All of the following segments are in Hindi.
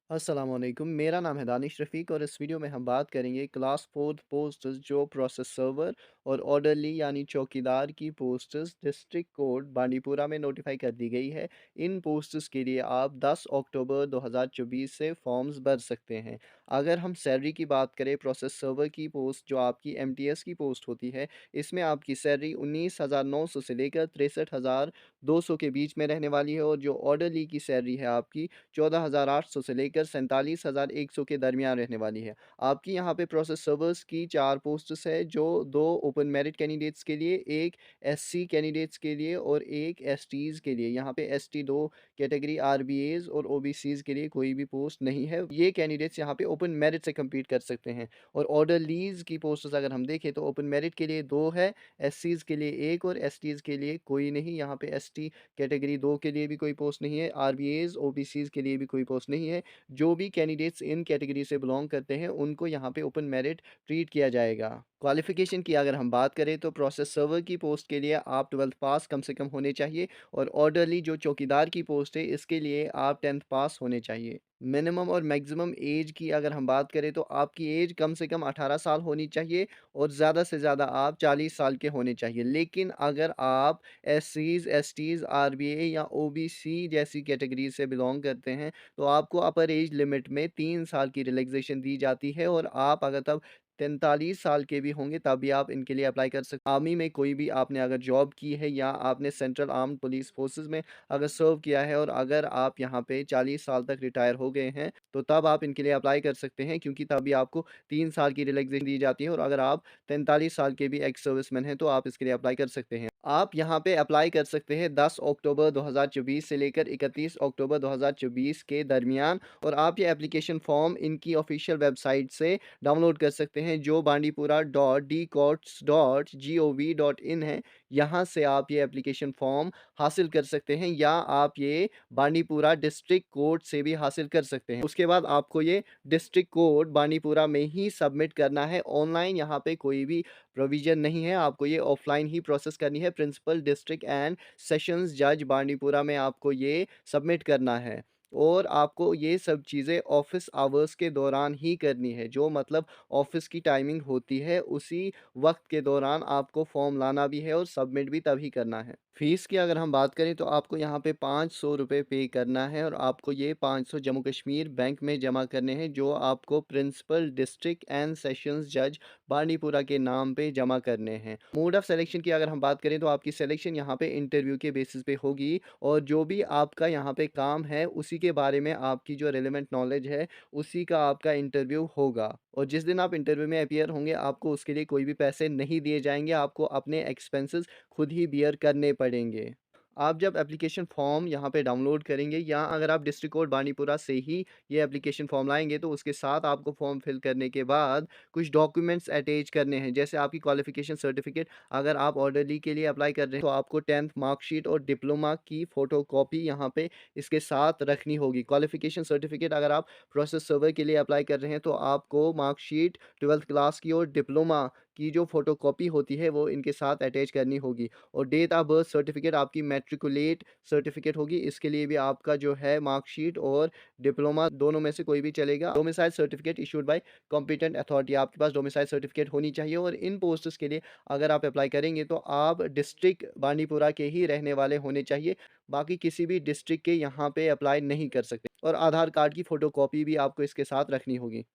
अस्सलामुअलैकुम, मेरा नाम है दानिश रफ़ीक और इस वीडियो में हम बात करेंगे क्लास 4 पोस्ट्स जो प्रोसेस सर्वर और ऑर्डरली यानी चौकीदार की पोस्ट्स डिस्ट्रिक्ट कोर्ट बांडीपुरा में नोटिफाई कर दी गई है। इन पोस्ट्स के लिए आप 10 अक्टूबर 2024 से फॉर्म्स भर सकते हैं। अगर हम सैलरी की बात करें, प्रोसेस सर्वर की पोस्ट जो आपकी एमटीएस की पोस्ट होती है, इसमें आपकी सैलरी 19,900 से लेकर 63,200 के बीच में रहने वाली है और जो ऑर्डरली की सैलरी है आपकी 14,800 से लेकर 47,100 के दरमियान रहने वाली है। आपकी यहाँ पे प्रोसेस सर्वर्स की 4 पोस्ट्स है, जो 2 ओपन मेरिट कैंडिडेट्स के लिए, 1 एससी कैंडिडेट्स के लिए और 1 एसटीज़ के लिए। यहाँ पे एसटी 2 कैटेगरी आरबीएज़ और ओबीसीज़ के लिए कोई भी पोस्ट नहीं है। ये कैंडिडेट्स यहाँ पे ओपन मेरिट से कम्पीट कर सकते हैं। और ऑर्डरलीज़ की पोस्ट्स अगर हम देखें तो ओपन मेरिट के लिए 2 है, एससीज़ के लिए 1 और एसटीज़ के लिए कोई नहीं। यहाँ पे एसटी कैटेगरी 2 के लिए भी कोई पोस्ट नहीं है, आरबीएज़, ओबीसीज़ के लिए भी कोई पोस्ट नहीं है। जो भी कैंडिडेट्स इन कैटेगरी से बिलॉन्ग करते हैं, उनको यहाँ पे ओपन मेरिट ट्रीट किया जाएगा। क्वालिफ़िकेशन की अगर हम बात करें तो प्रोसेस सर्वर की पोस्ट के लिए आप 12th पास कम से कम होने चाहिए और ऑर्डरली जो चौकीदार की पोस्ट है, इसके लिए आप 10th पास होने चाहिए। मिनिमम और मैक्सिमम एज की अगर हम बात करें तो आपकी एज कम से कम 18 साल होनी चाहिए और ज़्यादा से ज़्यादा आप 40 साल के होने चाहिए। लेकिन अगर आप एससीज़, एसटीज़, आरबीए या ओबीसी जैसी कैटेगरी से बिलॉन्ग करते हैं, तो आपको अपर एज लिमिट में 3 साल की रिलैक्सेशन दी जाती है और आप अगर तब 43 साल के भी होंगे तब भी आप इनके लिए अप्लाई कर सकते। आर्मी में कोई भी आपने अगर जॉब की है या आपने सेंट्रल आर्म्ड पुलिस फोर्सेस में अगर सर्व किया है और अगर आप यहाँ पे 40 साल तक रिटायर हो गए हैं, तो तब आप इनके लिए अप्लाई कर सकते हैं, क्योंकि तभी आपको 3 साल की रिलैक्सेशन दी जाती है और अगर आप 43 साल के भी एक्स सर्विसमैन हैं, तो आप इसके लिए अप्लाई कर सकते हैं। आप यहाँ पे अप्लाई कर सकते हैं 10 अक्टूबर 2024 से लेकर 31 अक्टूबर 2024 के दरमियान और आप ये एप्लीकेशन फॉर्म इनकी ऑफिशियल वेबसाइट से डाउनलोड कर सकते हैं, जो bandipura.dcourts.gov.in है। यहाँ से आप ये एप्लीकेशन फॉर्म हासिल कर सकते हैं या आप ये बांडीपुरा डिस्ट्रिक्ट कोर्ट से भी हासिल कर सकते हैं। उसके बाद आपको ये डिस्ट्रिक्ट कोर्ट बांडीपुरा में ही सबमिट करना है। ऑनलाइन यहाँ पे कोई भी प्रोविज़न नहीं है, आपको ये ऑफ़लाइन ही प्रोसेस करनी है। प्रिंसिपल डिस्ट्रिक्ट एंड सेशंस जज बांडीपुरा में आपको ये सबमिट करना है और आपको ये सब चीज़ें ऑफ़िस आवर्स के दौरान ही करनी है। जो मतलब ऑफ़िस की टाइमिंग होती है, उसी वक़्त के दौरान आपको फ़ॉर्म लाना भी है और सबमिट भी तभी करना है। फ़ीस की अगर हम बात करें तो आपको यहाँ पे ₹500 पे करना है और आपको ये 500 जम्मू कश्मीर बैंक में जमा करने हैं, जो आपको प्रिंसिपल डिस्ट्रिक्ट एंड सेशंस जज बांडीपुरा के नाम पे जमा करने हैं। मोड ऑफ सिलेक्शन की अगर हम बात करें तो आपकी सिलेक्शन यहाँ पे इंटरव्यू के बेसिस पे होगी और जो भी आपका यहाँ पे काम है, उसी के बारे में आपकी जो रिलेवेंट नॉलेज है, उसी का आपका इंटरव्यू होगा और जिस दिन आप इंटरव्यू में अपीयर होंगे, आपको उसके लिए कोई भी पैसे नहीं दिए जाएँगे, आपको अपने एक्सपेंसेस खुद ही बियर करने पड़ेंगे। आप जब एप्लीकेशन फ़ॉर्म यहाँ पे डाउनलोड करेंगे या अगर आप डिस्ट्रिक्ट कोर्ट बांडीपुरा से ही ये एप्लीकेशन फ़ॉर्म लाएँगे, तो उसके साथ आपको फ़ॉर्म फिल करने के बाद कुछ डॉक्यूमेंट्स अटैच करने हैं। जैसे आपकी क्वालिफ़िकेशन सर्टिफ़िकेट, अगर आप ऑर्डरली के लिए अप्लाई कर रहे हैं, तो आपको 10th मार्कशीट और डिप्लोमा की फ़ोटोकॉपी यहाँ पे इसके साथ रखनी होगी। क्वालिफ़िकेशन सर्टिफ़िकेट अगर आप प्रोसेस सर्वर के लिए अप्लाई कर रहे हैं, तो आपको मार्कशीट 12th क्लास की और डिप्लोमा की जो फ़ोटोकॉपी होती है, वो इनके साथ अटैच करनी होगी और डेट ऑफ बर्थ सर्टिफ़िकेट आपकी मैट्रिकुलेट सर्टिफ़िकेट होगी। इसके लिए भी आपका जो है मार्कशीट और डिप्लोमा दोनों में से कोई भी चलेगा। Domicile certificate issued by competent authority, आपके पास डोमिसाइल सर्टिफ़िकेट होनी चाहिए और इन पोस्ट्स के लिए अगर आप अप्लाई करेंगे तो आप डिस्ट्रिक्ट बांडीपुरा के ही रहने वाले होने चाहिए। बाकी किसी भी डिस्ट्रिक्ट के यहाँ पे अप्लाई नहीं कर सकते और आधार कार्ड की फ़ोटोकॉपी भी आपको इसके साथ रखनी होगी।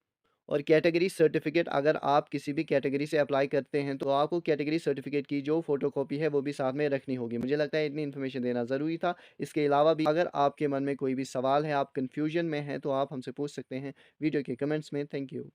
और कैटेगरी सर्टिफ़िकेट, अगर आप किसी भी कैटेगरी से अप्लाई करते हैं, तो आपको कैटेगरी सर्टिफ़िकेट की जो फ़ोटोकॉपी है, वो भी साथ में रखनी होगी। मुझे लगता है इतनी इन्फॉर्मेशन देना ज़रूरी था। इसके अलावा भी अगर आपके मन में कोई भी सवाल है, आप कन्फ्यूजन में हैं, तो आप हमसे पूछ सकते हैं वीडियो के कमेंट्स में। Thank you.